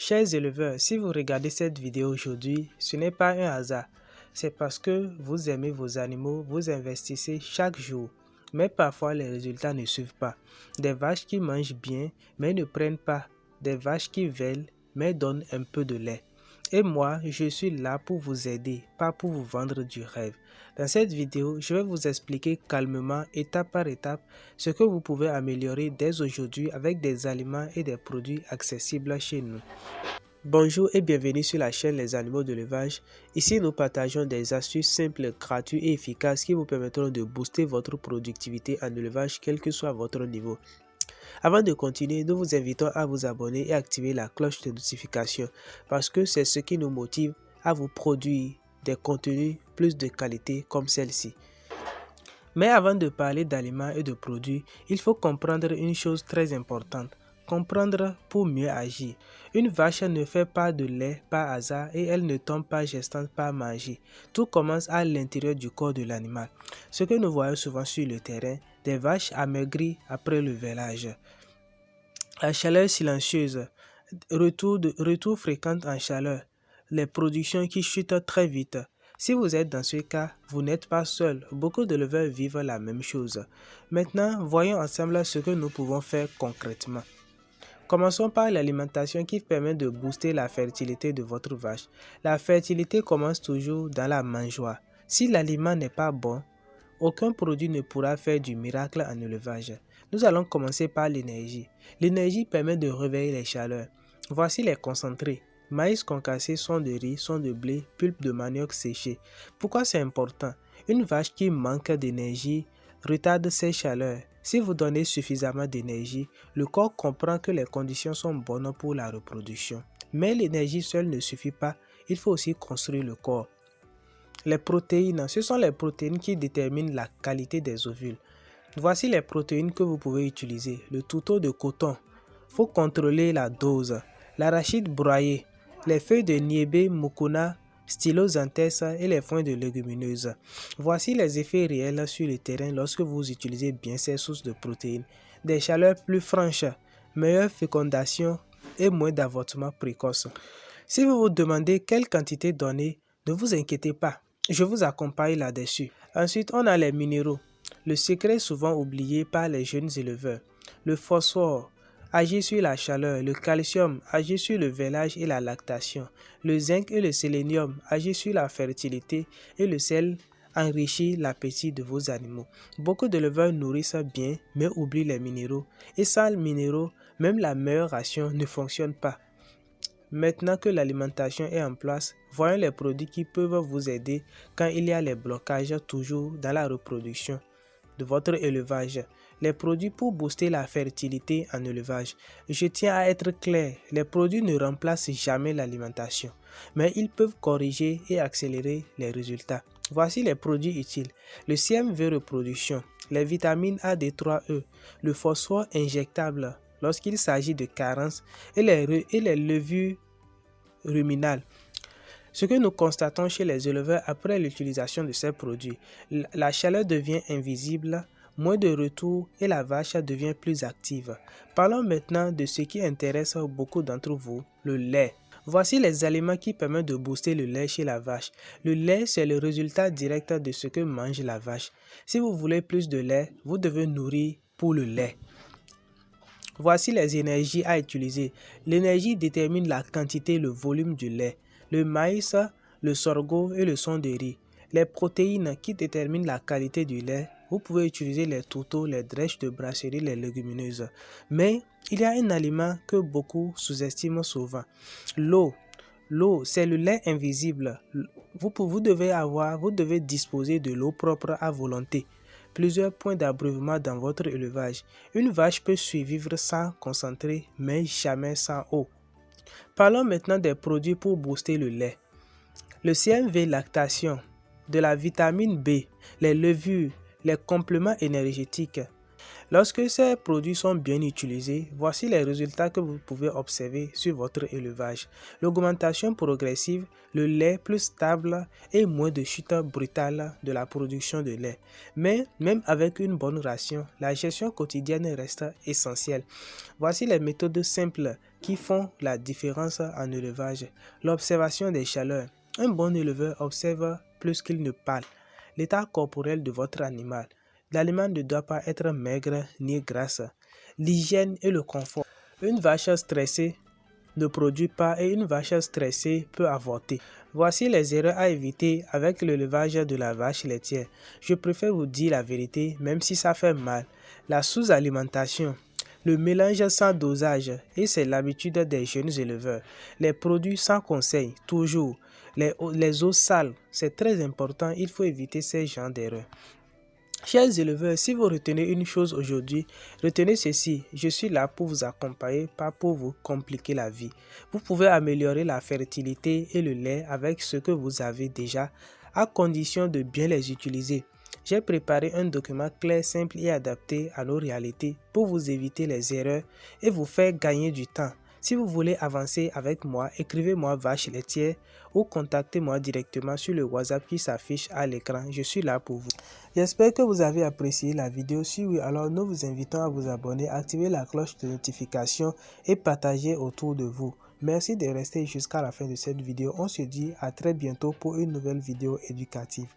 Chers éleveurs, si vous regardez cette vidéo aujourd'hui, ce n'est pas un hasard. C'est parce que vous aimez vos animaux, vous investissez chaque jour. Mais parfois, les résultats ne suivent pas. Des vaches qui mangent bien, mais ne prennent pas. Des vaches qui veulent, mais donnent un peu de lait. Et moi, je suis là pour vous aider, pas pour vous vendre du rêve. Dans cette vidéo, je vais vous expliquer calmement, étape par étape, ce que vous pouvez améliorer dès aujourd'hui avec des aliments et des produits accessibles chez nous. Bonjour et bienvenue sur la chaîne Les Animaux de l'élevage. Ici, nous partageons des astuces simples, gratuites et efficaces qui vous permettront de booster votre productivité en élevage, quel que soit votre niveau. Avant de continuer, nous vous invitons à vous abonner et activer la cloche de notification parce que c'est ce qui nous motive à vous produire des contenus plus de qualité comme celle-ci. Mais avant de parler d'aliments et de produits, il faut comprendre une chose très importante. Comprendre pour mieux agir. Une vache ne fait pas de lait par hasard et elle ne tombe pas gestante par magie. Tout commence à l'intérieur du corps de l'animal. Ce que nous voyons souvent sur le terrain, des vaches amaigries après le vêlage. La chaleur silencieuse, retour fréquent en chaleur, les productions qui chutent très vite. Si vous êtes dans ce cas, vous n'êtes pas seul. Beaucoup d'éleveurs vivent la même chose. Maintenant, voyons ensemble ce que nous pouvons faire concrètement. Commençons par l'alimentation qui permet de booster la fertilité de votre vache. La fertilité commence toujours dans la mangeoire. Si l'aliment n'est pas bon, aucun produit ne pourra faire du miracle en élevage. Nous allons commencer par l'énergie. L'énergie permet de réveiller les chaleurs. Voici les concentrés. Maïs concassé, son de riz, son de blé, pulpe de manioc séché. Pourquoi c'est important? Une vache qui manque d'énergie retarde ses chaleurs. Si vous donnez suffisamment d'énergie, le corps comprend que les conditions sont bonnes pour la reproduction. Mais l'énergie seule ne suffit pas, il faut aussi construire le corps. Les protéines, ce sont les protéines qui déterminent la qualité des ovules. Voici les protéines que vous pouvez utiliser. Le tourteau de coton, il faut contrôler la dose. L'arachide broyé, les feuilles de niébé, mucuna, stylosanthes et les foins de légumineuses. Voici les effets réels sur le terrain lorsque vous utilisez bien ces sources de protéines. Des chaleurs plus franches, meilleure fécondation et moins d'avortements précoces. Si vous vous demandez quelle quantité donner, ne vous inquiétez pas, je vous accompagne là-dessus. Ensuite, on a les minéraux. Le secret souvent oublié par les jeunes éleveurs. Le phosphore agit sur la chaleur, le calcium agit sur le vêlage et la lactation, le zinc et le sélénium agissent sur la fertilité et le sel enrichit l'appétit de vos animaux. Beaucoup d'éleveurs nourrissent bien mais oublient les minéraux et sans les minéraux, même la meilleure ration ne fonctionne pas. Maintenant que l'alimentation est en place, voyons les produits qui peuvent vous aider quand il y a les blocages toujours dans la reproduction de votre élevage. Les produits pour booster la fertilité en élevage. Je tiens à être clair, les produits ne remplacent jamais l'alimentation, mais ils peuvent corriger et accélérer les résultats. Voici les produits utiles. Le CMV reproduction, les vitamines A, D3E, le phosphore injectable lorsqu'il s'agit de carence et les levures ruminales. Ce que nous constatons chez les éleveurs après l'utilisation de ces produits, la chaleur devient invisible, moins de retour et la vache devient plus active. Parlons maintenant de ce qui intéresse beaucoup d'entre vous, le lait. Voici les aliments qui permettent de booster le lait chez la vache. Le lait, c'est le résultat direct de ce que mange la vache. Si vous voulez plus de lait, vous devez nourrir pour le lait. Voici les énergies à utiliser. L'énergie détermine la quantité et le volume du lait. Le maïs, le sorgho et le son de riz. Les protéines qui déterminent la qualité du lait. Vous pouvez utiliser les tourteaux, les drèches de brasserie, les légumineuses. Mais il y a un aliment que beaucoup sous-estiment souvent. L'eau. L'eau, c'est le lait invisible. Vous devez disposer de l'eau propre à volonté. Plusieurs points d'abreuvement dans votre élevage. Une vache peut survivre sans concentré, mais jamais sans eau. Parlons maintenant des produits pour booster le lait. Le CMV lactation, de la vitamine B, les levures, les compléments énergétiques. Lorsque ces produits sont bien utilisés, voici les résultats que vous pouvez observer sur votre élevage. L'augmentation progressive, le lait plus stable et moins de chute brutale de la production de lait. Mais même avec une bonne ration, la gestion quotidienne reste essentielle. Voici les méthodes simples qui font la différence en élevage. L'observation des chaleurs. Un bon éleveur observe plus qu'il ne parle l'état corporel de votre animal. L'aliment ne doit pas être maigre ni grasse. L'hygiène et le confort. Une vache stressée ne produit pas et une vache stressée peut avorter. Voici les erreurs à éviter avec l'élevage de la vache laitière. Je préfère vous dire la vérité même si ça fait mal. La sous-alimentation, le mélange sans dosage et c'est l'habitude des jeunes éleveurs. Les produits sans conseil, toujours. Les eaux sales, c'est très important, il faut éviter ces genres d'erreurs. Chers éleveurs, si vous retenez une chose aujourd'hui, retenez ceci, je suis là pour vous accompagner, pas pour vous compliquer la vie. Vous pouvez améliorer la fertilité et le lait avec ce que vous avez déjà, à condition de bien les utiliser. J'ai préparé un document clair, simple et adapté à nos réalités pour vous éviter les erreurs et vous faire gagner du temps. Si vous voulez avancer avec moi, écrivez-moi vache laitière ou contactez-moi directement sur le WhatsApp qui s'affiche à l'écran. Je suis là pour vous. J'espère que vous avez apprécié la vidéo. Si oui, alors nous vous invitons à vous abonner, activer la cloche de notification et partager autour de vous. Merci de rester jusqu'à la fin de cette vidéo. On se dit à très bientôt pour une nouvelle vidéo éducative.